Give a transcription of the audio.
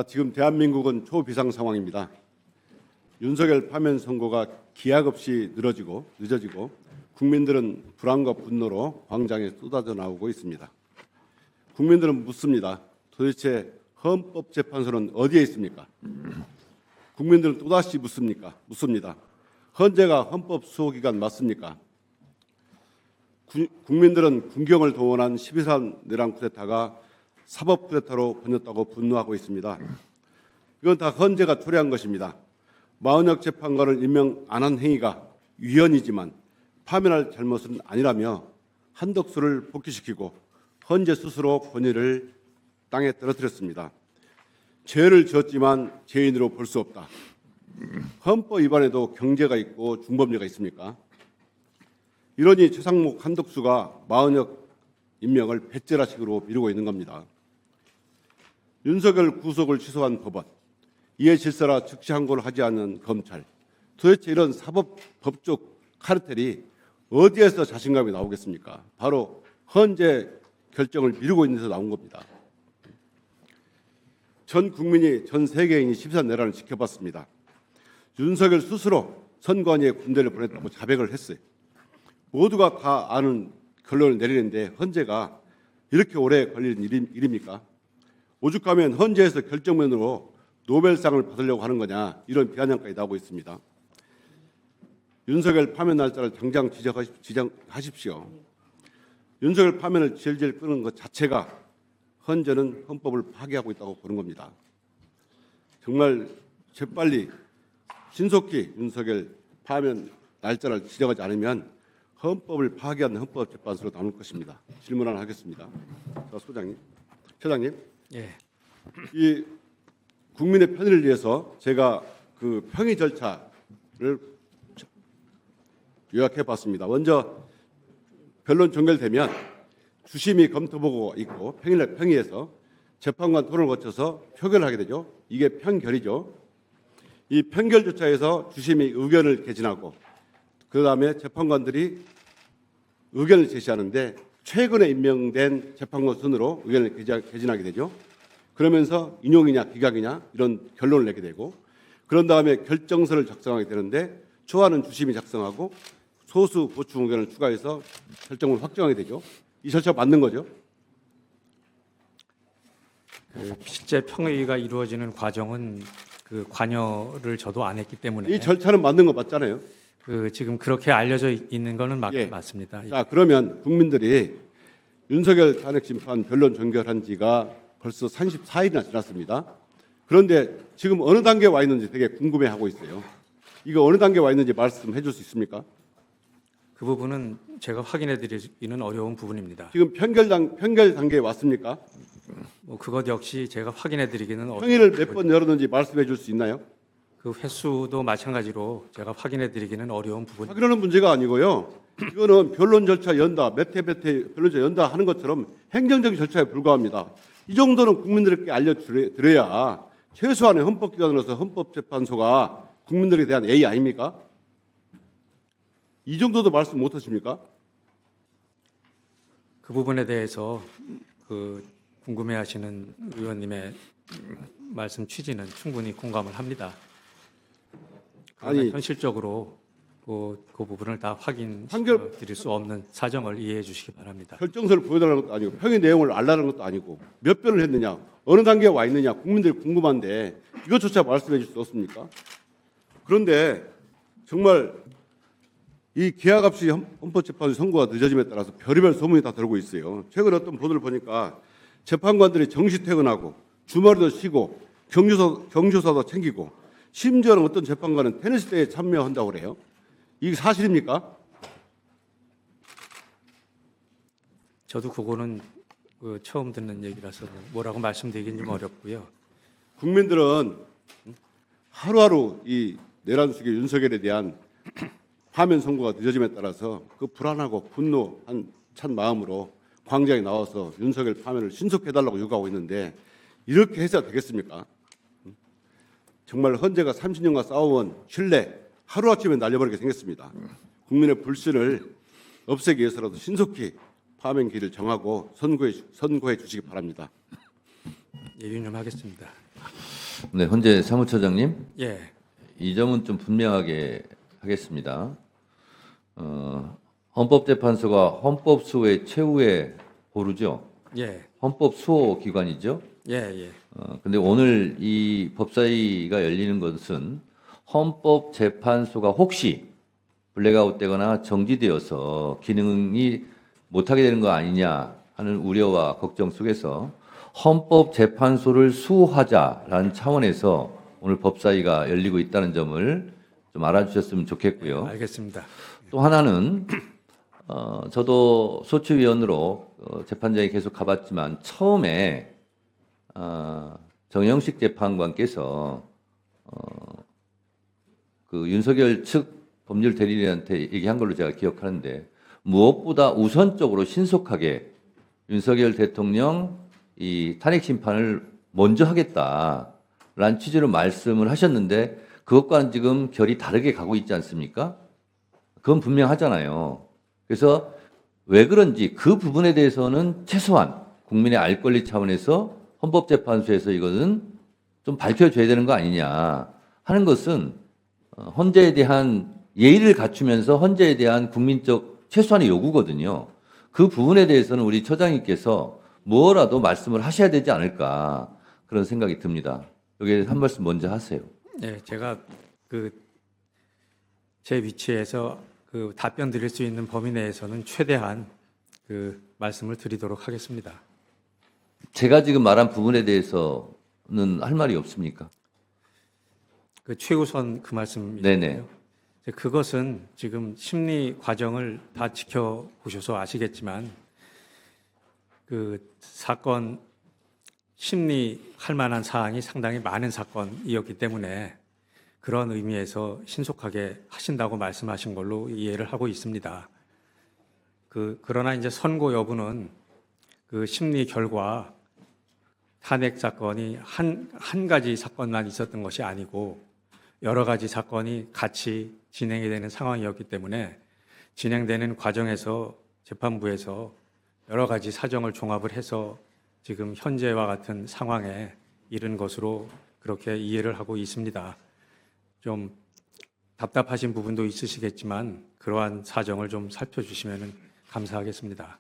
지금 대한민국은 초비상 상황입니다. 윤석열 파면 선고가 기약 없이 늦어지고 국민들은 불안과 분노로 광장에 쏟아져 나오고 있습니다. 국민들은 묻습니다. 도대체 헌법재판소는 어디에 있습니까? 국민들은 또다시 묻습니다. 헌재가 헌법 수호기관 맞습니까? 국민들은 군경을 동원한 12.3 내란 쿠데타가 사법 쿠데타로 번졌다고 분노하고 있습니다. 이건 다 헌재가 초래한 것입니다. 마은혁 재판관을 임명 안 한 행위가 위헌이지만 파면할 잘못은 아니라며 한덕수를 복귀시키고 헌재 스스로 권위를 땅에 떨어뜨렸습니다. 죄를 지었지만 죄인으로 볼 수 없다. 헌법 위반에도 경제가 있고 중범죄가 있습니까? 이러니 최상목 한덕수가 마은혁 임명을 배째라식으로 미루고 있는 겁니다. 윤석열 구속을 취소한 법원, 이해 질서라 즉시 항고를 하지 않는 검찰, 도대체 이런 사법 법적 카르텔이 어디에서 자신감이 나오겠습니까? 바로 헌재 결정을 미루고 있는 데서 나온 겁니다. 전 국민이, 전 세계인이 13 내란을 지켜봤습니다. 윤석열 스스로 선관위에 군대를 보냈다고 자백을 했어요. 모두가 다 아는 결론을 내리는데 헌재가 이렇게 오래 걸리는 일입니까? 오죽하면 헌재에서 결정문으로 노벨상을 받으려고 하는 거냐, 이런 비아냥까지 나오고 있습니다. 윤석열 파면 날짜를 당장 지정하십시오. 윤석열 파면을 질질 끄는 것 자체가 헌재는 헌법을 파괴하고 있다고 보는 겁니다. 정말 재빨리 신속히 윤석열 파면 날짜를 지정하지 않으면 헌법을 파괴하는 헌법재판소로 나올 것입니다. 질문 하나 하겠습니다. 자, 처장님, 예. 이 국민의 편의를 위해서 제가 그 평의 절차를 요약해봤습니다. 먼저 변론 종결되면 주심이 검토보고가 있고 평의에서 재판관 토론을 거쳐서 표결을 하게 되죠. 이게 평결이죠. 이 평결 절차에서 주심이 의견을 개진하고 그다음에 재판관들이 의견을 제시하는데 최근에 임명된 재판관 순으로 의견을 개진하게 되죠. 그러면서 인용이냐 기각이냐 이런 결론을 내게 되고 그런 다음에 결정서를 작성하게 되는데 초안은 주심이 작성하고 소수 보충 의견을 추가해서 결정을 확정하게 되죠. 이 절차가 맞는 거죠? 실제 평의가 이루어지는 과정은 그 관여를 저도 안 했기 때문에 이 절차는 맞는 거 맞잖아요. 지금 그렇게 알려져 있는 거는 예. 맞습니다. 자, 그러면 국민들이 윤석열 탄핵 심판 변론 종결한 지가 벌써 34일이나 지났습니다. 그런데 지금 어느 단계에 와 있는지 되게 궁금해하고 있어요. 이거 어느 단계에 와 있는지 말씀해 줄 수 있습니까? 그 부분은 제가 확인해 드리기는 어려운 부분입니다. 지금 평결 단계에 왔습니까? 뭐 그것 역시 제가 확인해 드리기는 어려운 평의를 몇 번 열었는지 말씀해 줄 수 있나요? 그 횟수도 마찬가지로 제가 확인해 드리기는 어려운 부분. 확인하는 문제가 아니고요. 이거는 변론 절차 연다, 몇 회 변론 절차 연다 하는 것처럼 행정적인 절차에 불과합니다. 이 정도는 국민들에게 알려드려야 최소한의 헌법기관으로서 헌법재판소가 국민들에 대한 예의 아닙니까? 이 정도도 말씀 못 하십니까? 그 부분에 대해서 그 궁금해하시는 의원님의 말씀 취지는 충분히 공감을 합니다. 그러나 아니, 현실적으로 그 부분을 다 확인 드릴 수 없는 사정을 이해해 주시기 바랍니다. 결정서를 보여달라는 것도 아니고 평의 내용을 알라는 것도 아니고 몇 변을 했느냐, 어느 단계에 와 있느냐 국민들이 궁금한데 이것조차 말씀해 줄 수 없습니까? 그런데 정말 이 기약 없이 헌법재판소 선고가 늦어짐에 따라서 별의별 소문이 다 돌고 있어요. 최근에 어떤 보도를 보니까 재판관들이 정시 퇴근하고 주말에도 쉬고 경조사도 챙기고 심지어는 어떤 재판관은 테니스 대회에 참여한다고 그래요. 이게 사실입니까? 저도 그거는 처음 듣는 얘기라서 뭐라고 말씀드리긴 좀 어렵고요. 국민들은 하루하루 이 내란 속의 윤석열에 대한 파면 선고가 늦어짐에 따라서 그 불안하고 분노한 찬 마음으로 광장에 나와서 윤석열 파면을 신속히 해달라고 요구하고 있는데 이렇게 해서 되겠습니까? 정말 헌재가 30년간 쌓아온 신뢰 하루아침에 날려버리게 생겼습니다. 국민의 불신을 없애기 위해서라도 신속히 파면 길을 정하고 선고해 주시기 바랍니다. 예비 좀 하겠습니다. 네, 헌재 사무처장님, 예, 이 점은 좀 분명하게 하겠습니다. 헌법재판소가 헌법 수호의 최후의 보루죠. 예, 헌법 수호 기관이죠. 예, 예. 근데 오늘 이 법사위가 열리는 것은 헌법재판소가 혹시 블랙아웃 되거나 정지되어서 기능이 못하게 되는 거 아니냐 하는 우려와 걱정 속에서 헌법재판소를 수호하자라는 차원에서 오늘 법사위가 열리고 있다는 점을 좀 알아주셨으면 좋겠고요. 알겠습니다. 또 하나는 저도 소추위원으로 재판장에 계속 가봤지만 처음에 정영식 재판관께서 그 윤석열 측 법률 대리인한테 얘기한 걸로 제가 기억하는데 무엇보다 우선적으로 신속하게 윤석열 대통령 이 탄핵 심판을 먼저 하겠다라는 취지로 말씀을 하셨는데 그것과는 지금 결이 다르게 가고 있지 않습니까? 그건 분명하잖아요. 그래서 왜 그런지 그 부분에 대해서는 최소한 국민의 알 권리 차원에서 헌법재판소에서 이것은 좀 밝혀줘야 되는 거 아니냐 하는 것은 헌재에 대한 예의를 갖추면서 헌재에 대한 국민적 최소한의 요구거든요. 그 부분에 대해서는 우리 처장님께서 뭐라도 말씀을 하셔야 되지 않을까 그런 생각이 듭니다. 여기에 한 말씀 먼저 하세요. 예, 제가 제 위치에서 답변 드릴 수 있는 범위 내에서는 최대한 말씀을 드리도록 하겠습니다. 제가 지금 말한 부분에 대해서는 할 말이 없습니까? 최우선 말씀이죠. 네네. 그것은 지금 심리 과정을 다 지켜보셔서 아시겠지만 사건 심리할 만한 사항이 상당히 많은 사건이었기 때문에 그런 의미에서 신속하게 하신다고 말씀하신 걸로 이해를 하고 있습니다. 그러나 이제 선고 여부는 심리 결과 탄핵 사건이 한 가지 사건만 있었던 것이 아니고 여러 가지 사건이 같이 진행이 되는 상황이었기 때문에 진행되는 과정에서 재판부에서 여러 가지 사정을 종합을 해서 지금 현재와 같은 상황에 이른 것으로 그렇게 이해를 하고 있습니다. 좀 답답하신 부분도 있으시겠지만 그러한 사정을 좀 살펴주시면 감사하겠습니다.